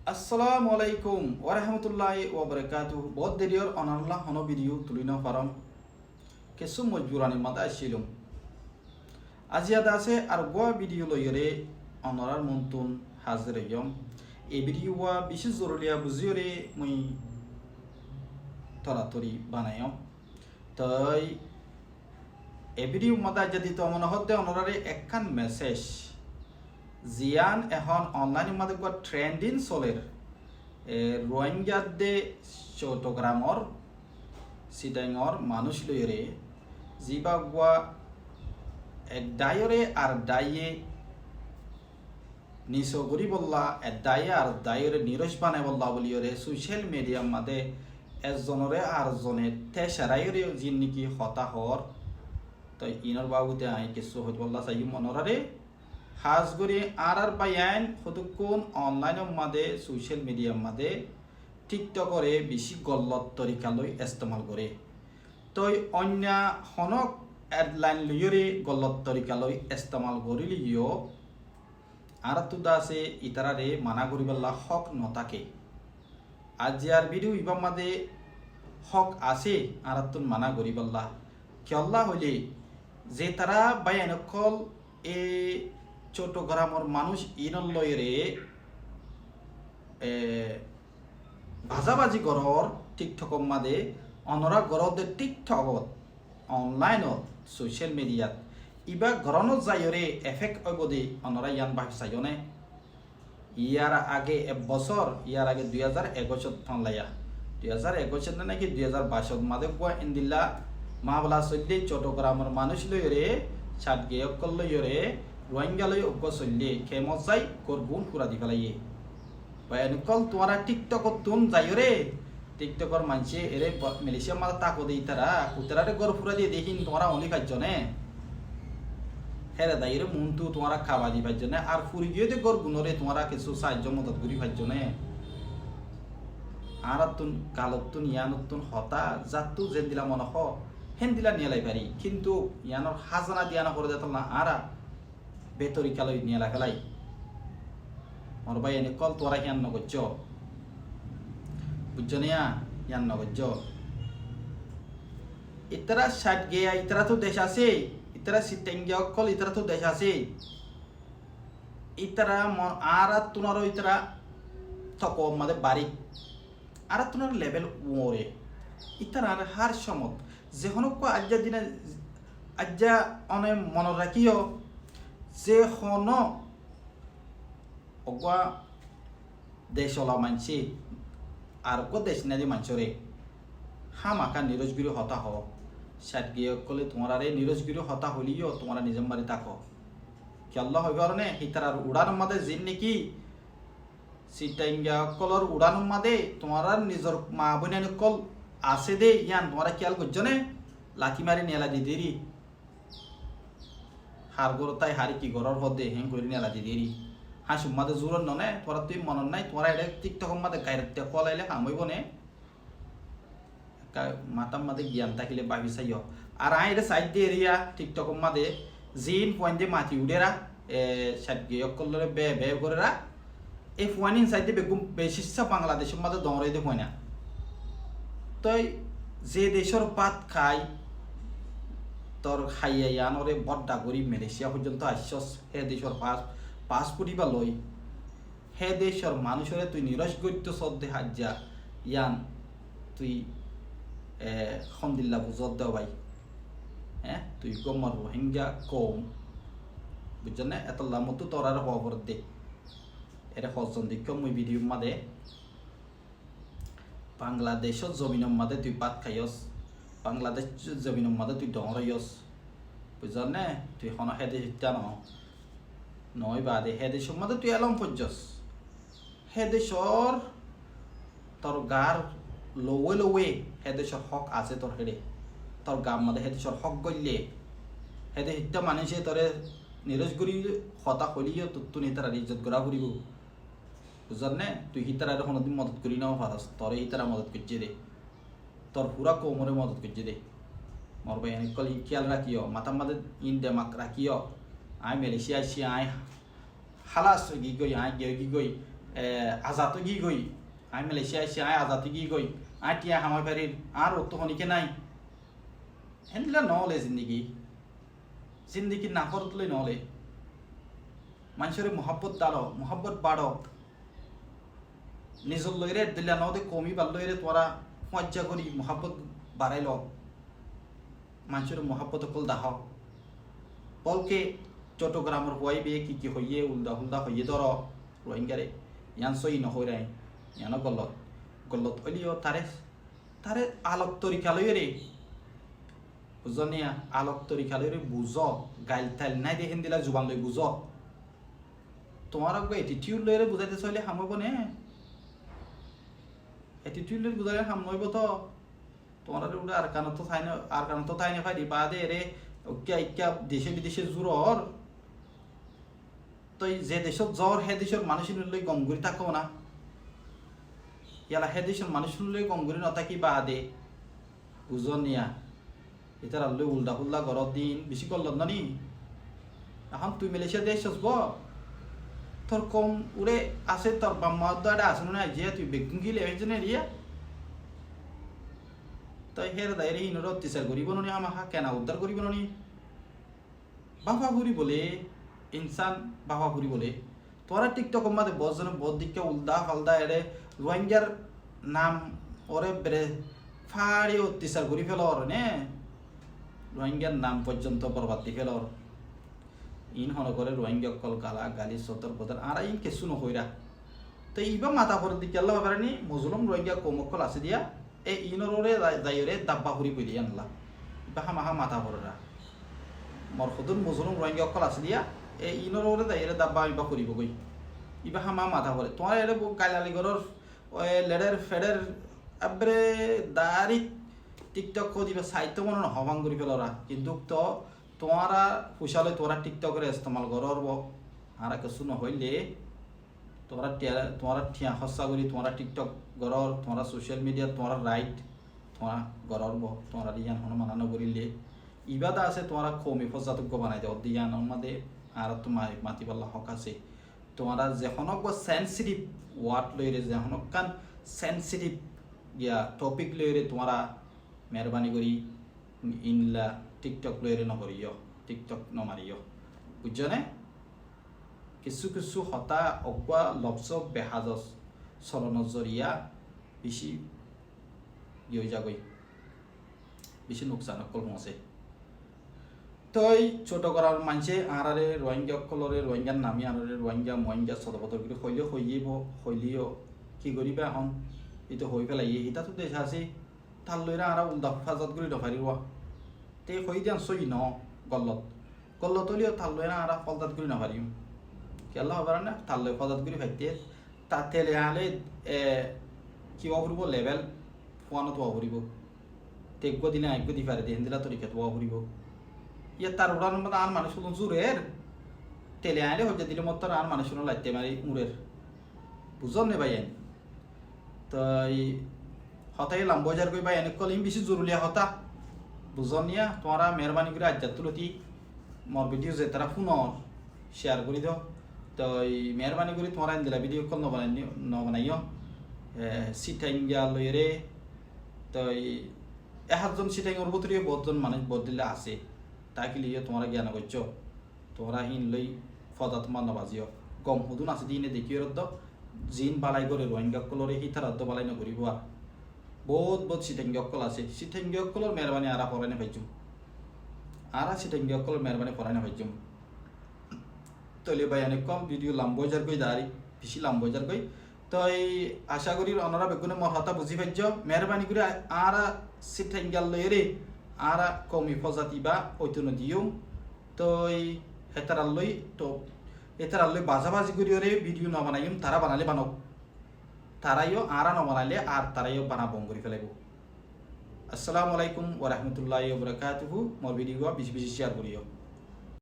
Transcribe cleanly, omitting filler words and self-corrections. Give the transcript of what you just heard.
আসসালামু আলাইকুম ওরহমতুল্লাহি ওবরাকাতুহ বহুত দেরিয়র অনাল্লাহ হন ভিডিও তুলিন পারম কিছু মজবুরানি মাদা আসিলুম আজিয়াদা আছে আর গোয়া ভিডিও লইরে অনরার মন্তুন হাজির হইম এই ভিডিও বিশেষ জরুরিয়া বুঝিয়রে মুই তরাতরি বানাইম তাই এই ভিডিও মাদা যদি তো মনে হতে অনরারে একখান মেসেজ জিয়ান এখন অনলাইন মাদে ট্রেন্ডিং চলের রোহিঙ্গাদে চট্টগ্রামর সিটাঙর মানুষ লইরে জিবা গুয়া এক দায়রে আর দায়ে নিসগরি বললা এক দায়ে আর দায়রে নিরস বানাই বললা বলিয়রে সোশ্যাল মিডিয়ার মাদে একজনরে আর জনে তেসারাইরে যিন নাকি হতাহর তো ইনর বাবুতে আই কিছু হইত বললা চাই মনরারে হাজগরি আর বায়ান হতুকুন অনলাইনের মাদে সোশ্যাল মিডিয়ার মাদে টিকটকরে বেশি গল্লত তরিকা লই ইস্তেমাল করে তই অন্য হনক এডলাইন লইরে গল্লত তরিকা লই ইস্তেমাল করিলিও আর তুদা আছে ইতারারে মানা করিবাল্লা হক নথাকে আজিয়ার ভিডিও ইবাম মাদে হক আছে আর তুন মানা করিবাল্লা কিয়ল্লা হইলে যে তারা বায়ানকল এ চট্টগ্রামের মানুষ ইনল লইরে ভাজাবাজি গড়র টিকটক মাদে অনরা গড়দে টিকটকত অনলাইনত সোশ্যাল মিডিয়াত ইবা গরনত যাইরে এফেক্ট অবদে অনরা ইয়ান বাহি চাইনে ইয়ার আগে এবছর ইয়ার আগে 2021 ফানলাইয়া 2021 নাকি 2022 মাদে কোয়া ইন্দিল্লা মাহবলা চললে চট্টগ্রামের মানুষ লইরে ছাট গেয়কল লইরে রোহিঙ্গা লই অজ্ঞ চললে খেমত যাই করগুন পুরা দি ফেলাইয়ে বায়ানকল তোমারা টিকটকত তুন যাইরে টিকটকর মানছে এরে মালয়েশিয়া মারা তাকো দেই তারা কুতরারে গর পুরা দিয়ে দেখিন তোমরা অলি পাইছনে হেরে দাইরে মুনতু তোমরা খাওয়া দি পাইছনে আর ফুরি গিয়ে দে গর গুনরে তোমরা কিছু সাহায্য মদত করি পাইছনে আর তুন কালতুন ইয়ানতুন হতা জাতু যেন দিলা মন হ হেন দিলা নিয়ালাই পারি কিন্তু ইয়ানর হাজানা দিয়ানা করে দিত না আরা বেতরিকালই নিয়ে লাগালাই মোর ভাই এনে কল তোরা ইয়ান নগজ্জ বুঝছ না ইয়ান নগজ্জ ইতারা ষাট গেয়া ইতারা তো দেশ আছে ইতারা সিটেঙ্গিয়া কল ইতারা তো দেশ আছে ইতারা মন আর তুনার ইতারা থক মাদে বাড়ি আর তুনার লেভেল ওরে ইতারা আর হার সমত যেহনক আজ্জা দিনে আজ্জা অনে মন রাখিও যে হন অগা দেশলা মানছি আর গো দেশ নাদি মানছরে হামাকা নিরজগিরি হতা হ সাত গিয়ে কলে তোমার নিরজগিরি হতা হলিও তোমরা নিজম বাড়ি তাকো কেল্লা হইব আর নে হিতার উড়ান মাদে জিন নাকি সিটাইঙ্গা কলর উড়ান মাদে তোমার নিজর মা বোন কল আছে দে ইয়ান তোমরা খেয়াল করছো নে লাথি মারি নেলা দি দেরি হার গর তাই হারি কি গরর হদে হেং করি নেলা দি দেরি হাসু মাদে জোরন ননে তোরা তুই মনন নাই তোরা এটা টিকটক মাদে গাইরতে কলাইলে কামইব নে মাতাম মাদে জ্ঞান থাকিলে ভাবি চাইও আর আই এটা সাইড দিয়ে এরিয়া টিকটক মাদে জিন পয়েন্টে মাতি উড়েরা সাইড গিয়ে কলরে বে বে করেরা এই ফুয়ানিন সাইডে বেগুম বেশিসা বাংলাদেশের মাদে দমরাই দে হয় না তই যে দেশের পাত খায় তোর খাইয়া ইয়ানরে বড্ডা গরিব মালয়েশিয়া পর্যন্ত আসছস হে দেশের পাসপোর্ট বা লই হে দেশের মানুষরে তুই নিরস গত্য শ্রদ্ধে হাজ্জা ইয়ান তুই খন্দিল্লা বুঝত দেও ভাই হ্যাঁ তুই গমর রোহিঙ্গা কম বুঝছ না এত লামতো তোর আর খবর দে এটা হজন দিক মুই ভিডিও মাদে বাংলাদেশের জমিনের মাদে তুই পাত খাইস বাংলাদেশ জমিনের মাদে তুই ডরইস বুঝছ না তুই হন হেদে হিতা নয় বাদে হে দেশের মাদে তুই এলম পর্যস হে দেশর তোর গার লওয়ে লওয়ে হে দেশর হক আছে তোর হেডে তোর গাম মাদে হে দেশর হক গইলে হেদে হিতা মানুষে তোরে নিরজ করি হতা হলিও তুই তারা ইজ্জত করা করিব বুঝছ না তুই হিতারা কোনোদিন মদত করি নাও পারস তোরে হিতারা মদত করছে দে তোর পুরা কোমরে মদত করছে দে মোর ভাই কল খেয়াল রাখিও মাথা মাদে ইন দেমাক রাখিও আই মালয়েশিয়া আসি আই হালাস গি গই আই গিয়ে গি গই আজাতো কি গই আই মালয়েশিয়া আইসি আই আজাতো কি গই আই টিয়া হামাই পারির আর অত হনিকে নাই হেনলা নহলে জিন্দিগি না করতলে নহলে মানুষের মহাব্বত দাঁড়ো মহাব্বত বাড়ো নিজের লইরে দিলা নদে কমি বার লইরে তোরা মজ্জা করি মহাব্বত বাড়াইল মানুষের মহাব্বত কল দাহ বলকে চট্টগ্রামের হওয়াই বে কি হইয়ে উল্দা হুলদা হইয়ে ধর রোহিঙ্গারে ইয়ান সই নহরাই ইয়ানো গল্লত হইলিও তারে আলোক তরিকা লইরে বুঝনিয়া আলোক তরিকা লইরে বুঝ গাইল তাইল নাই দেখেন দিলা জুবান লই বুঝ তোমার এটিটিউড লইরে বুঝাইতে চাইলে হামব নে এটিটিউড লই বুঝাইলে হাম নইব তো তোমার উড়ে আর কারণ তো তাই না ফাইদি বাদে রে ইকা দেশে বিদেশে জোরর তো যে দেশত জ্বর হে দেশের মানুষের লই গমগুড়ি থাকো না ইয়ালা হে দেশের মানুষের লই গমগুড়ি নথাকি বাদে বুঝনিয়া এটার লই উল্টা ফুল্লা ঘরত দিন বেশি করল নি এখন তুই মালয়েশিয়া দেশ আসব তোর কম উড়ে আছে তোর বাম্মা দাঁড়া আসুন না যে তুই বেগুন গিলে হয়েছে রিয়া তো হের দায়রে ইনর অত্যাচার করিব নি আমাহা কেনা উদ্ধার করিব নি বাবাপুরি বলে ইনসান বাবাপুরি বলে তোরা টিকটক মাঝে বজন বদিকে উল্দা ফালদা এরে রোহিঙ্গার নাম ওরে বেড়ে ফাড়ি অত্যাচার করি ফেল নে রোহিঙ্গার নাম পর্যন্ত বরবাদ দি ফেল ইন হন করে রোহিঙ্গা কল গালা গালি সতর বদর আর ইন কেসু নহইরা তো ইবা মাথা পর দিকে আল্লাহ বাবারানি মজলুম রোহিঙ্গা কমকল আছে দিয়া এই ইনরে যাইরে দাব্বা হুরি বলি আনলা ইবা হামাহা মাথা পররা মর খুদুন মজলুম রোহিঙ্গা কল আছে দিয়া এই ইনরে যাইরে দাব্বা ইবা করিব গই ইবা হামা মাথা পরে তোমার এরে গালালি গরর ওই লেডার ফেডার আবরে দাড়ি টিকটক দিবা সাহিত্য মনে হবাং করি ফেলরা কিন্তু তো তোমারা ফুসালে তোরা টিকটকের ইস্তেমাল করব আর কিছু নহইলে তোমরা ঠিয়া হসা করি তোমরা টিকটক গরর তোমরা সোশ্যাল মিডিয়া তোমরা রাইট তোমরা গরর তোমরা ইয়ান হন মানানো করিলে ইবাদা আছে তোমরা কমি ফজাতজ্ঞ বানাই দেও দিয়ান আমাদের আর তো মাতি পাল্লা হক আছে তোমরা যেখনক সেন্সিটিভ ওয়ার্ড লইরে যেখনক কান সেন্সিটিভ ইয়া টপিক লইরে তোমরা মেহরবানি করি ইনলা টিকটক লইরে নকরিও টিকটক নমারিও বুঝছনে কিছু হতা অকুয়া লবস বেহাজ চলনৰ জরিয়া বেশি ইয়ে যাগৈ বেশি নোকসান অকল আছে তই ছোট করার মানুষে আরারে রোহিঙ্গা অকলরে রোহিঙ্গার নামি আরারে রোহিঙ্গা মহিঙ্গা সদবদর করে হইলে হইলিও কি করিবা এখন এটা হয়ে পেলাই এটা তো দেশ আছে তার লইরা আরা উল্দা ফাজাত করে নফারিব তে হই দিয়ান সই ন গল্লত হলিও তার লইরা আরা ফলদাত করে নফারিম কেলা হবার না তার লই ফজাত করে ভাইতে তার তেলে আলে কিবা ফুরিব লেভেল ফোয়ানো তোয়া ফুরিব তেগ্য দিনে আগ্য দি পারে দেহেন দিলা তরিকা তোয়া ফুরিব ইয়ে তার উড়ানোর মতো আর মানুষ শুধু জোরের তেলে আইলে হচ্ছে দিলে মতো আর মানুষ শুনো লাগতে মারি উড়ের বুঝল নে ভাই তো হতাই লাম্বজার কই ভাই এনে কলিম বেশি জরুরিয়া হতা বুঝল নিয়া তোমরা মেহরবানি করে আজ্জাত তুলতি মোর ভিডিও যে তারা ফোনর শেয়ার করে দাও তো মেহরবানি করে তোমরা দিলা ভিডিও কল নবানাইও সিটাইঙ্গা লইরে তো 1 জন সিটাইঙ্গর ভিতরে 5 জন মানুষ বদলিলে আছে তাকে লিয়ে তোমরা জ্ঞান করছো তোমরা হিন লই ফদাত মানবাজিও গম হুদুন আছে দিনে দেখিও রদ্দ জিন বালাই করে রোহিঙ্গা কলরে হিতারাদ্দ বালাই নকরিব আর বহুত সিটাইঙ্গা কল আছে সিটাইঙ্গা কলর মেহরবানি আরা পরাইনে পাইছুম আরা সিটাইঙ্গা কলর মেহরবানি পরাইনে পাইছুম তলে ভাই অনেক কম ভিডিও লাম্বজার কই দাঁড়ি বেশি লাম্বজার কই তো আশা করি অনারা বেগুনে মর হতা বুঝি পাইছ মেহরবানি করে আরা সিটাইঙ্গাল লইরে আরা কমি ফজাতি বা ওইতো দিও তো হেতারাল্লই তো এতারাল্লই বাজাবাজি করিওরে ভিডিও ন বানাইম তারা বানালে বানক তারাইও আরা ন বানাইলে আর তারাইও বানাবো করে ফেলাইব আসসালামু আলাইকুম ওয়া রাহমাতুল্লাহি ওয়া বারাকাতুহু মোর ভিডিও বেশি শেয়ার করিও